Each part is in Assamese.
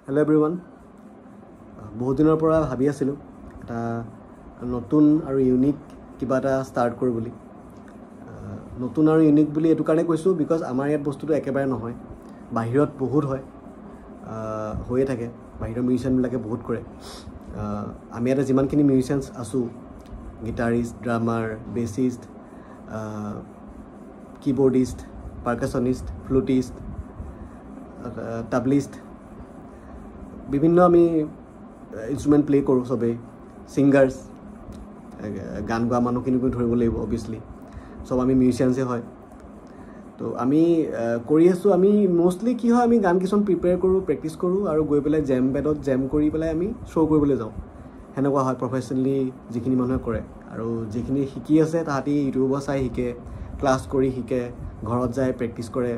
Hello everyone. বহুত দিনৰ পৰা ভাবি আছিলোঁ এটা নতুন আৰু ইউনিক কিবা এটা ষ্টাৰ্ট কৰোঁ বুলি। নতুন আৰু ইউনিক বুলি এটো কাৰণে কৈছোঁ বিকজ আমাৰ ইয়াত বস্তুটো একেবাৰে নহয়, বাহিৰত বহুত হয়, হৈয়ে থাকে, বাহিৰৰ মিউজিচিয়ানবিলাকে বহুত কৰে। আমি ইয়াতে যিমানখিনি মিউজিচিয়ানছ আছোঁ, গিটাৰিষ্ট, ড্ৰামাৰ, বেছিষ্ট, কিবৰ্ডিষ্ট, পাৰ্কাছনিষ্ট, ফ্লুটিষ্ট, টাবলিষ্ট, বিভিন্ন আমি ইনষ্ট্ৰুমেণ্ট প্লে কৰোঁ চবেই, ছিংগাৰ্ছ, গান গোৱা মানুহখিনিকো ধৰিব লাগিব অভিয়াছলি, চব আমি মিউজিচিয়ানছে হয়। তো আমি কৰি আছোঁ, আমি মষ্টলি কি হয়, আমি গান কিছুমান প্ৰিপেয়াৰ কৰোঁ, প্ৰেক্টিচ কৰোঁ আৰু গৈ পেলাই জেম বেডত জেম কৰি পেলাই আমি শ্ব' কৰিবলৈ যাওঁ। সেনেকুৱা হয় প্ৰফেচনেলি যিখিনি মানুহে কৰে। আৰু যিখিনি শিকি আছে তাহাঁতি ইউটিউবৰ চাই শিকে, ক্লাছ কৰি শিকে, ঘৰত যায় প্ৰেক্টিচ কৰে,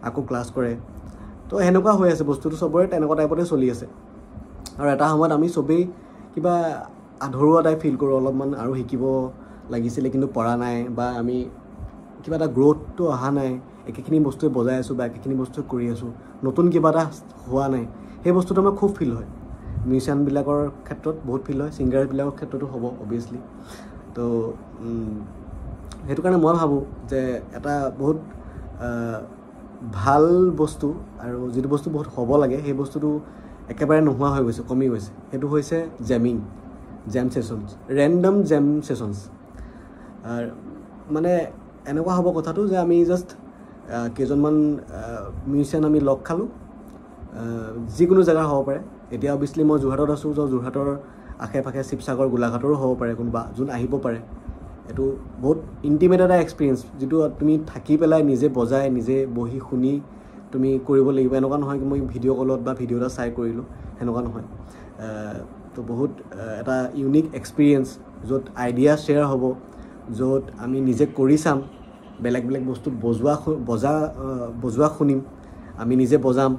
আকৌ ক্লাছ কৰে। তো সেনেকুৱা হৈ আছে বস্তুটো, চবৰে তেনেকুৱা টাইপতে চলি আছে। আৰু এটা সময়ত আমি চবেই কিবা আধৰুৱা টাইপ ফিল কৰোঁ, অলপমান আৰু শিকিব লাগিছিলে কিন্তু পৰা নাই, বা আমি কিবা এটা গ্ৰ'থটো অহা নাই, একেখিনি বস্তুৱে বজাই আছোঁ বা একেখিনি বস্তুৱে কৰি আছোঁ, নতুন কিবা এটা হোৱা নাই। সেই বস্তুটো আমাৰ খুব ফিল হয়, মিউজিচিয়ানবিলাকৰ ক্ষেত্ৰত বহুত ফিল হয়, ছিংগাৰবিলাকৰ ক্ষেত্ৰতো হ'ব অভিয়াছলি। তো সেইটো কাৰণে মই ভাবোঁ যে এটা বহুত ভাল বস্তু আৰু যিটো বস্তু বহুত হ'ব লাগে সেই বস্তুটো একেবাৰে নোহোৱা হৈ গৈছে, কমি গৈছে। সেইটো হৈছে jamming, jam sessions, random jam sessions. মানে এনেকুৱা হ'ব কথাটো যে আমি জাষ্ট কেইজনমান মিউজিচিয়ান আমি লগ খালোঁ, যিকোনো জেগাৰ হ'ব পাৰে। এতিয়া অভিয়াছলি মই যোৰহাটত আছোঁ, যোৰহাটৰ আশে পাশে শিৱসাগৰ, গোলাঘাটৰো হ'ব পাৰে কোনোবা যোন আহিব পাৰে। এইটো বহুত ইণ্টিমেট এটা এক্সপিৰিয়েঞ্চ, যিটো তুমি থাকি পেলাই নিজে বজাই, নিজে বহি শুনি তুমি কৰিব লাগিব। এনেকুৱা নহয় কি মই ভিডিঅ' কলত বা ভিডিঅ' এটা চাই কৰিলোঁ, সেনেকুৱা নহয়। তো বহুত এটা ইউনিক এক্সপিৰিয়েঞ্চ, য'ত আইডিয়া শ্বেয়াৰ হ'ব, য'ত আমি নিজে কৰি চাম, বেলেগ বেলেগ বস্তু বজোৱা শুনিম, আমি নিজে বজাম,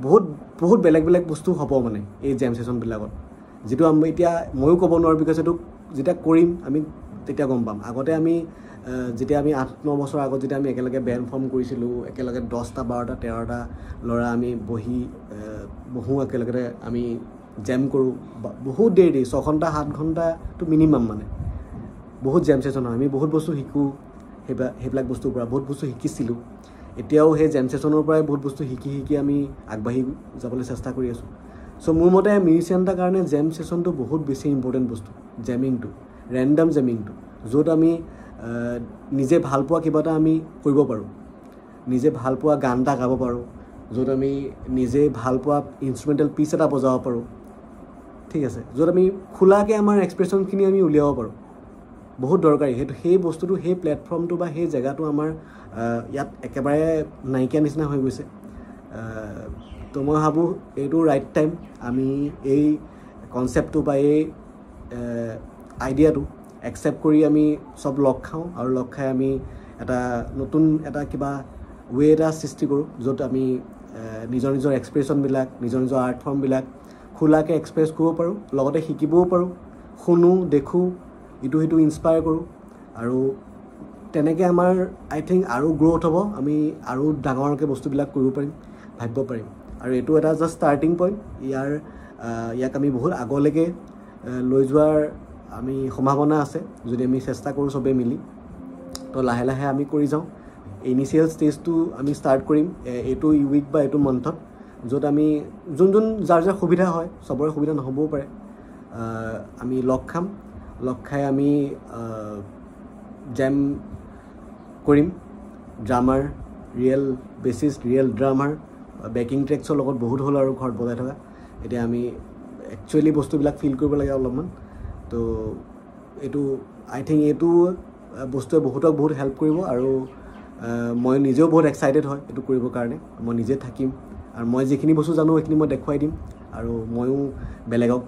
বহুত বহুত বেলেগ বেলেগ বস্তু হ'ব মানে এই জেম ছেশ্যনবিলাকত, যিটো আমি এতিয়া ময়ো ক'ব নোৱাৰোঁ বিকজ এইটো যেতিয়া কৰিম আমি তেতিয়া গম পাম। আগতে আমি যেতিয়া আমি 8-9 বছৰ আগত যেতিয়া আমি একেলগে বেণ্ড ফৰ্ম কৰিছিলোঁ, একেলগে 10টা 12টা 13টা ল'ৰা আমি বহোঁ একেলগে, আমি জেম কৰোঁ বহুত দেৰি 6 ঘণ্টা 7 ঘণ্টাটো মিনিমাম, মানে বহুত জেম ছেশ্যন হয়। আমি বহুত বস্তু শিকোঁ সেইবিলাক বস্তুৰ পৰা, বহুত বস্তু শিকিছিলোঁ। এতিয়াও সেই জেম ছেশ্যনৰ পৰাই বহুত বস্তু শিকি আমি আগবাঢ়ি যাবলৈ চেষ্টা কৰি আছোঁ। চ' মোৰ মতে মিউজিচিয়ান এটাৰ কাৰণে জেম ছেশ্যনটো বহুত বেছি ইম্পৰ্টেণ্ট বস্তু, জেমিংটো, ৰেণ্ডম জেমিংটো, য'ত আমি নিজে ভাল পোৱা কিবা এটা আমি কৰিব পাৰোঁ, নিজে ভাল পোৱা গান এটা গাব পাৰোঁ, য'ত আমি নিজে ভাল পোৱা ইনষ্ট্ৰুমেণ্টেল পিচ এটা বজাব পাৰোঁ, ঠিক আছে, য'ত আমি খোলাকৈ আমাৰ এক্সপ্ৰেশ্যনখিনি আমি উলিয়াব পাৰোঁ। বহুত দৰকাৰী সেই বস্তুটো, সেই প্লেটফৰ্মটো বা সেই জেগাটো আমাৰ ইয়াত একেবাৰে নাইকিয়া নিচিনা হৈ গৈছে। তো মই ভাবোঁ এইটো ৰাইট টাইম আমি এই কনচেপ্টটো বা এই আইডিয়াটো একচেপ্ট কৰি আমি চব লগ খাওঁ, আৰু লগ খাই আমি এটা নতুন এটা কিবা ৱে এটা সৃষ্টি কৰোঁ, য'ত আমি নিজৰ নিজৰ এক্সপ্ৰেশ্যনবিলাক, নিজৰ নিজৰ আৰ্ট ফৰ্মবিলাক খোলাকৈ এক্সপ্ৰেছ কৰিব পাৰোঁ, লগতে শিকিবও পাৰোঁ, শুনো, দেখোঁ, ইটো সিটো ইনস্পায়াৰ কৰোঁ। আৰু তেনেকৈ আমাৰ আই থিংক আৰু গ্ৰ'থ হ'ব, আমি আৰু ডাঙৰকৈ বস্তুবিলাক কৰিব পাৰিম, ভাবিব পাৰিম। আৰু এইটো এটা জাষ্ট ষ্টাৰ্টিং পইণ্ট, ইয়াক আমি বহুত আগলৈকে লৈ যোৱাৰ আমি সম্ভাৱনা আছে যদি আমি চেষ্টা কৰোঁ চবেই মিলি। তো লাহে লাহে আমি কৰি যাওঁ। ইনিচিয়েল ষ্টেজটো আমি ষ্টাৰ্ট কৰিম এইটো উইক বা এইটো মান্থত, য'ত আমি যোন যাৰ সুবিধা হয়, চবৰে সুবিধা নহ'বও পাৰে, আমি লগ খাম, লগ খাই আমি জেম কৰিম। ড্ৰামাৰ, ৰিয়েল বেছিষ্ট, ৰিয়েল ড্ৰামাৰ, বেকিং ট্ৰেকছৰ লগত বহুত হ'ল আৰু ঘৰত বজাই থকা। এতিয়া আমি একচুৱেলি বস্তুবিলাক ফিল কৰিব লাগে অলপমান। তো এইটো আই থিংক এইটো বস্তুৱে বহুতক বহুত হেল্প কৰিব। আৰু মই নিজেও বহুত এক্সাইটেড হয় এইটো কৰিবৰ কাৰণে। মই নিজে থাকিম আৰু মই যিখিনি বস্তু জানো সেইখিনি মই দেখুৱাই দিম, আৰু ময়ো বেলেগক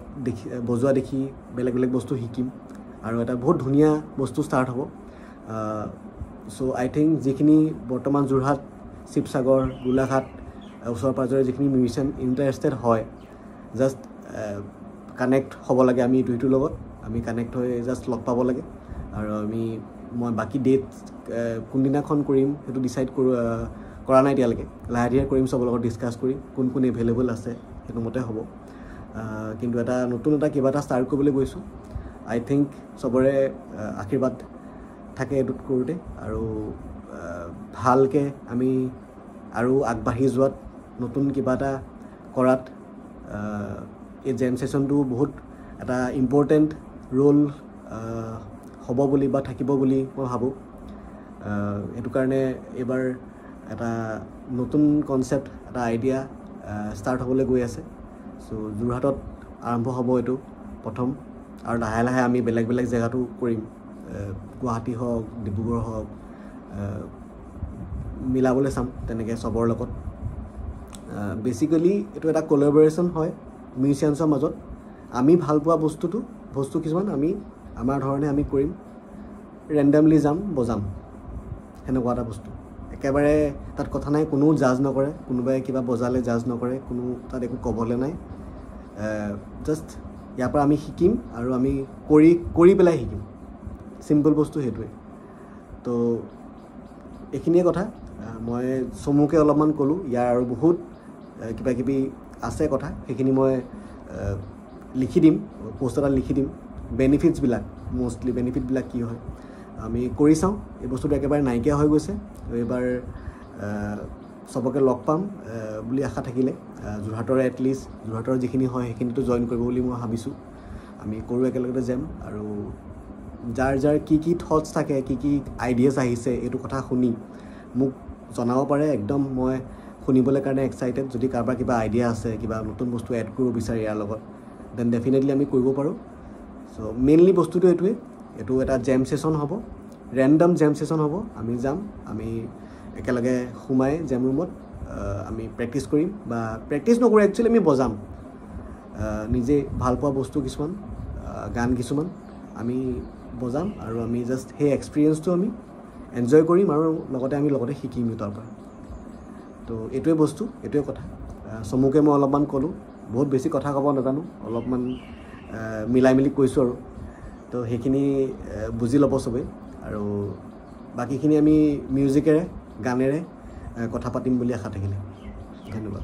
বজোৱা দেখি বেলেগ বেলেগ বস্তু শিকিম, আৰু এটা বহুত ধুনীয়া বস্তু ষ্টাৰ্ট হ'ব। চ' আই থিংক যিখিনি বৰ্তমান যোৰহাট, শিৱসাগৰ, গোলাঘাট ওচৰে পাঁজৰে যিখিনি মিউজিচিয়ান ইণ্টাৰেষ্টেড হয়, জাষ্ট কানেক্ট হ'ব লাগে আমি ইটো সিটোৰ লগত, আমি কানেক্ট হৈ জাষ্ট লগ পাব লাগে। আৰু মই বাকী ডেট কোনদিনাখন কৰিম সেইটো ডিচাইড কৰা নাই এতিয়ালৈকে লাহে ধীৰে কৰিম চবৰ লগত ডিছকাছ কৰি কোন কোন এভেইলেবল আছে সেইটো মতে হ'ব কিন্তু এটা নতুন এটা কিবা এটা ষ্টাৰ্ট কৰিবলৈ গৈছোঁ আই থিংক চবৰে আশীৰ্বাদ থাকে এইটোত কৰোঁতে আৰু ভালকৈ আমি আৰু আগবাঢ়ি যোৱাত নতুন কিবা এটা কৰাত এই জেম ছেশ্যনটো বহুত এটা ইম্পৰ্টেণ্ট ৰোল হ'ব বুলি বা থাকিব বুলি মই ভাবোঁ সেইটো কাৰণে এইবাৰ এটা নতুন কনচেপ্ট এটা আইডিয়া ষ্টাৰ্ট হ'বলৈ গৈ আছে চ' যোৰহাটত আৰম্ভ হ'ব এইটো প্ৰথম আৰু লাহে লাহে আমি বেলেগ বেলেগ জেগাতো কৰিম গুৱাহাটী হওক ডিব্ৰুগড় হওক মিলাবলৈ চাম তেনেকৈ চবৰ লগত বেচিকেলি এইটো এটা কলাবৰেশ্যন হয় মিউজিচিয়ানছৰ মাজত আমি ভাল পোৱা বস্তু কিছুমান আমি আমাৰ ধৰণে আমি কৰিম ৰেণ্ডামলি যাম বজাম সেনেকুৱা এটা বস্তু একেবাৰে তাত কথা নাই কোনো জাজ নকৰে কোনোবাই কিবা বজালে জাজ নকৰে কোনো তাত একো ক'বলৈ নাই জাষ্ট ইয়াৰ পৰা আমি শিকিম আৰু আমি কৰি পেলাই শিকিম চিম্পল বস্তু সেইটোৱে তো এইখিনিয়ে কথা মই চমুকৈ অলপমান ক'লোঁ ইয়াৰ আৰু বহুত কিবা কিবি আছে কথা সেইখিনি মই লিখি দিম পোষ্ট এটা লিখি দিম বেনিফিটছবিলাক মষ্টলি বেনিফিটবিলাক কি হয় আমি কৰি চাওঁ এই বস্তুটো একেবাৰে নাইকিয়া হৈ গৈছে এইবাৰ চবকে লগ পাম বুলি আশা থাকিলে যোৰহাটৰ এটলিষ্ট যোৰহাটৰ যিখিনি হয় সেইখিনিতো জইন কৰিব বুলি মই ভাবিছোঁ আমি কৰোঁ একেলগতে যাম আৰু যাৰ যাৰ কি কি থটছ থাকে কি কি আইডিয়াছ আহিছে এইটো কথা শুনি মোক জনাব পাৰে একদম মই শুনিবলৈ কাৰণে এক্সাইটেড যদি কাৰোবাৰ কিবা আইডিয়া আছে কিবা নতুন বস্তু এড কৰিব বিচাৰে ইয়াৰ লগত দেন ডেফিনেটলি আমি কৰিব পাৰোঁ চ' মেইনলি বস্তুটো এইটোৱে এইটো এটা জেম ছেশ্যন হ'ব ৰেণ্ডম জেম ছেশ্যন হ'ব আমি যাম আমি একেলগে সোমাই জেম ৰুমত আমি প্ৰেক্টিছ কৰিম বা প্ৰেক্টিছ নকৰোঁ একচুৱেলি আমি বজাম নিজে ভাল পোৱা বস্তু কিছুমান গান কিছুমান আমি বজাম আৰু আমি জাষ্ট সেই এক্সপিৰিয়েঞ্চটো আমি এনজয় কৰিম আৰু লগতে আমি শিকিম তাৰ পৰা তো এইটোৱে বস্তু এইটোৱে কথা চমুকৈ মই অলপমান ক'লোঁ বহুত বেছি কথা ক'ব নাজানো অলপমান মিলাই মিলি কৈছোঁ আৰু তো সেইখিনি বুজি ল'ব চবেই আৰু বাকীখিনি আমি মিউজিকেৰে গানেৰে কথা পাতিম বুলি আশা থাকিলে ধন্যবাদ